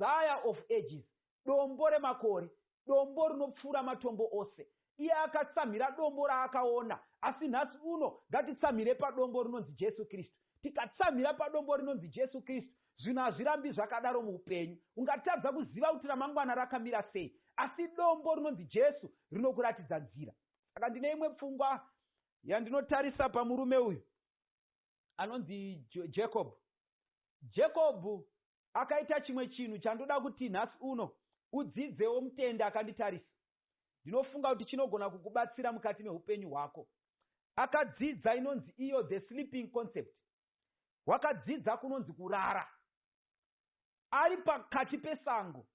Messiah of ages, dombo remakore, dombo rinopfuura matombo ose. Iye akatsamhira dombo raakaona, asi nhasi uno ngatitsamhire padombo rinonzi Jesu Kristu. Tikatsamhira padombo rinonzi Jesu Kristu, zvinhu hazvirambi zvakadaro muupenyu. Ungatadza kuziva kuti ramangwana rakamira sei, asi dombo rinonzi Jesu rinokuratidza nzira. Saka ndine imwe pfungwa yandinotarisa pamurume uyu anonzi Jacob. Jacob akaita chimwe chinhu chandoda kuti nhasi uno udzidzewo mutende akanditarisa. Ndinofunga kuti chinogona kukubatsira mukati meupenyu hwako. Akadzidza inonzi iyo the sleeping concept. Wakadzidza kunonzi kurara. Ari pakati pesango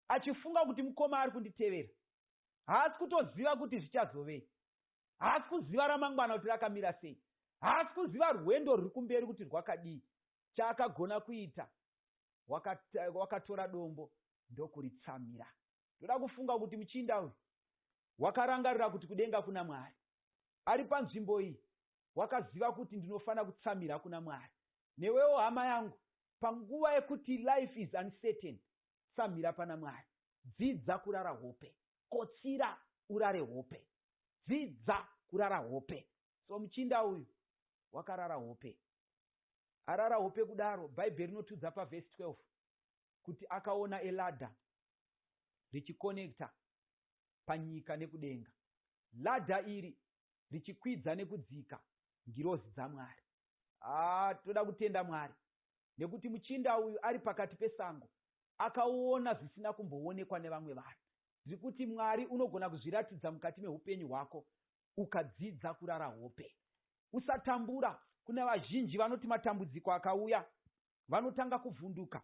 achifunga kuti mukoma ari kunditevera. Haasi kutoziva kuti zvichazovei. Haasi kuziva ramangwana kuti rakamira sei. Haasi kuziva rwendo ruri kumberi kuti rwakadii. Chaakagona kuita, wakatora dombo ndokuritsamira. Ndoda kufunga kuti muchinda uyu wakarangarira kuti kudenga kuna Mwari. Ari panzvimbo iyi wakaziva kuti ndinofanira kutsamira kuna Mwari. Newewo hama yangu, panguva yekuti life is uncertain, tsamira pana Mwari. Dzidza kurara hope. Kotsira urare hope. Dzidza kurara hope. So muchinda uyu wakarara hope. Arara hope kudaro, Bhaibheri rinotudza pavhesi 12 kuti akaona eladha richikonekta panyika nekudenga. Ladha iri richikwidza nekudzika ngirozi dzaMwari. Toda kutenda Mwari nekuti muchinda uyu ari pakati pesango akaona zvisina kumboonekwa nevamwe vanhu. Zvirikuti Mwari unogona kuzviratidza mukati meupenyu hwako ukadzidza kurara hope. Usatambura. Kuna vazhinji vanoti matambudziko akauya vanotanga kuvhunduka,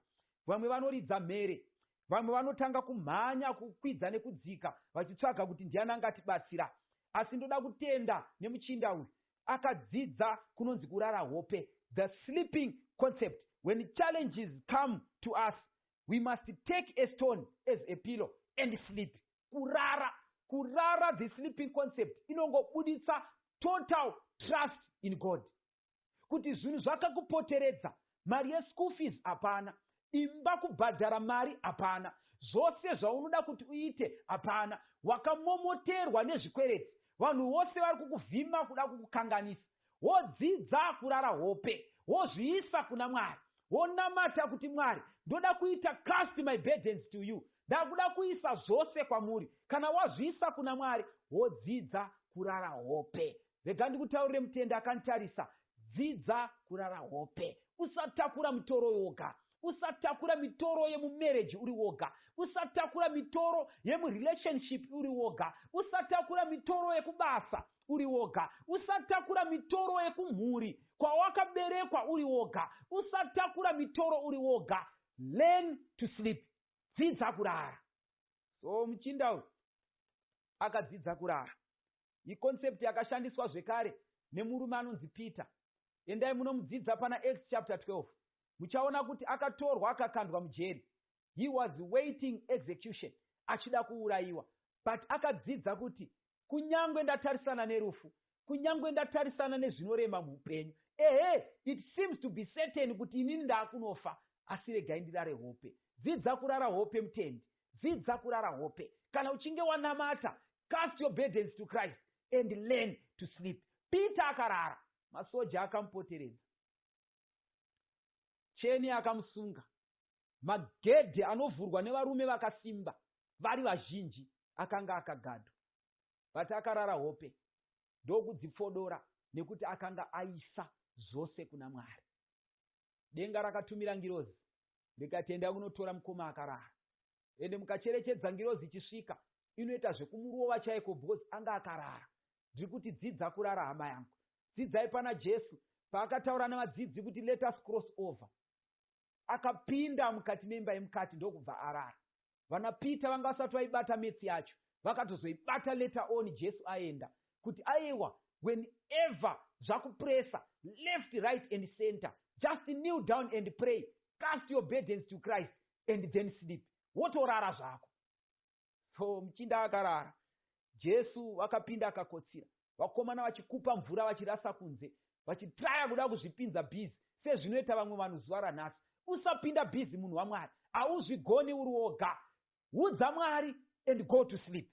vamwe vanoridza mhere, vamwe vanotanga kumhanya kukwidza nekudzika vachitsvaga kuti ndiani angatibatsira. Asi ndoda kutenda nemuchinda uyu akadzidza kunonzi kurara hope, the sleeping concept. When challenges come to us, we must take a stone as a pillow and sleep. Kurara, the sleeping concept, inongobuditsa total trust in God. Kuti zvinhu zvakakupoteredza, mari yeschool fees hapana, imba kubhadhara mari hapana, zvose zvaunoda kuti uite hapana, wakamomoterwa nezvikwereti, vanhu vose vari kukuvhima kuda kukukanganisa. Wodzidza kurara hope, wozviisa kuna Mwari, wonamata kuti Mwari, ndoda kuita cast my burdens to you, ndakuda kuisa zvose kwamuri. Kana wazviisa kuna Mwari, wodzidza kurara hope. Rega ndikutaurire mutende akanditarisa, dzidza kurara hope. Usatakura mitoro yoga, usatakura mitoro yemumarriage uri woga, usatakura mitoro yemurelationship uri woga, usatakura mitoro yekubasa uri woga, usatakura mitoro yekumhuri kwawakaberekwa uri woga, usatakura mitoro uri woga. Learn to sleep. Dzidza kurara. So muchinda uyu akadzidza kurara. Iconcept yakashandiswa zvekare nemurume anonzi Peter. Endai munomudzidza pana Acts chapter 12. Muchaona kuti akatorwa akakandwa mujeri. He was waiting execution, achida kuurayiwa. But akadzidza kuti kunyangwe ndatarisana nerufu, kunyangwe ndatarisana nezvinorema muupenyu, it seems to be certain kuti inini ndaakunofa, asi regai ndirare hope. Dzidza kurara hope mutende. Dzidza kurara hope. Kana uchinge wanamata, cast your burdens to Christ and learn to sleep. Peter akarara, masoja akamupoteredza, cheni akamusunga, magedhe anovhurwa nevarume vakasimba vari vazhinji akanga akagadwa. But akarara hope, ndokudzipfodora nekuti akanga aisa zvose kuna Mwari. Denga rakatumira ngirozi rikatenda kunotora mukoma akarara, ende mukacherechedza ngirozi ichisvika inoita zvekumurova chaiko bhozi anga akarara. Ndiri kuti dzidza kurara hama yangu. Dzidzai pana Jesu paakataura navadzidzi kuti let us cross over, akapinda mukati memba yemukati ndokubva arara. Vana Peter vanga vasati vaibata metsi yacho, vakatozoibata later on Jesu aenda kuti aiwa, whenever zvakupresa left, right and center, just kneel down and pray, cast your burdens to Christ and then sleep. Wotorara zvako. So muchinda akarara, Jesu wakapinda akakotsira, vakomana vachikupa mvura vachirasa kunze, vachitraya kuda kuzvipinza bhizi sezvinoita vamwe vanhu zuva ranhasi. Usapinda bhizi munhu waMwari, hauzvigoni uri woga. Udza Mwari and go to sleep.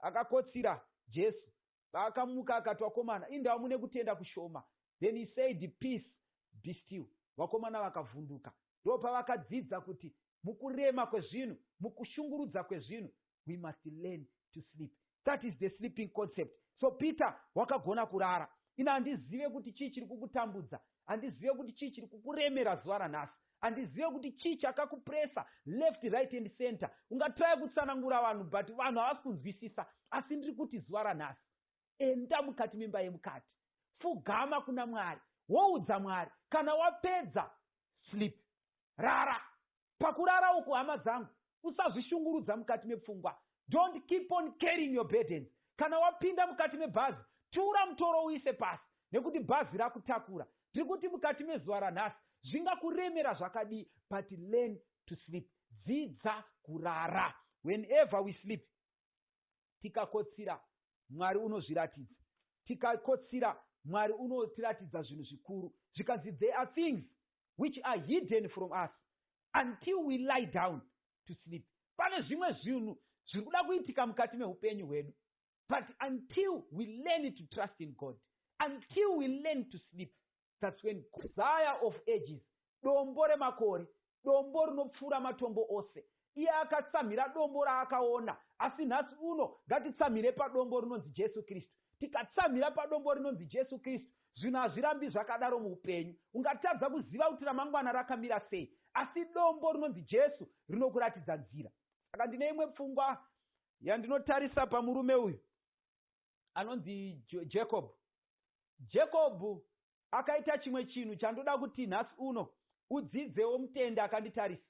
Akakotsira Jesu. Akamuka akati, vakomana, inda mune kutenda kushoma. Then he said, peace, be still. Vakomana vakavhunduka. Ndo pavakadzidza kuti mukurema kwezvinhu, mukushungurudza kwezvinhu, we must learn to sleep. That is the sleeping concept. So Peter wakagona kurara. Ina handizive kuti chii chiri kukutambudza. Handizive kuti chii chiri kukuremera zuva ranhasi. Handizive kuti chii chakakupresa left, right and center. Ungatrai kutsanangura vanhu, but vanhu havasi kunzwisisa. Asi ndiri kuti zuva ranhasi, enda mukati memba yemukati, pfugama kuna Mwari, woudza Mwari. Kana wapedza, sleep, rara. Pakurara uku, hama dzangu, usazvishungurudza mukati mepfungwa. Don't keep on carrying your burdens. Kana wapinda mukati mebhazi, tura mutoro uise pasi, nekuti bhazi rakutakura. Tiri kuti mukati mezuva ranhasi, zvingakuremera zvakadii, but learn to sleep. Dzidza kurara. Whenever we sleep, tikakotsira, Mwari unozviratidza. Tikakotsira, Mwari unotiratidza zvinhu zvikuru. Zvikanzi there are things which are hidden from us until we lie down to sleep. Pane zvimwe zvinhu zviri kuda kuitika mukati meupenyu hwedu, but until we learn to trust in God, until we learn to sleep, that's when desire of ages, dombo remakore, dombo rinopfuura matombo ose, iye akatsamhira dombo raakaona. Asi nhasi uno ngatitsamhire padombo rinonzi Jesu Kristu. Tikatsamhira padombo rinonzi Jesu Kristu, zvinhu hazvirambi zvakadaro muupenyu. Ungatadza kuziva kuti ramangwana rakamira sei, asi dombo rinonzi Jesu rinokuratidza nzira. Saka ndine imwe pfungwa yandinotarisa pamurume uyu anonzi Jacob. Jacob akaita chimwe chinhu chandoda kuti nhasi uno udzidzewo mutende akanditarisa.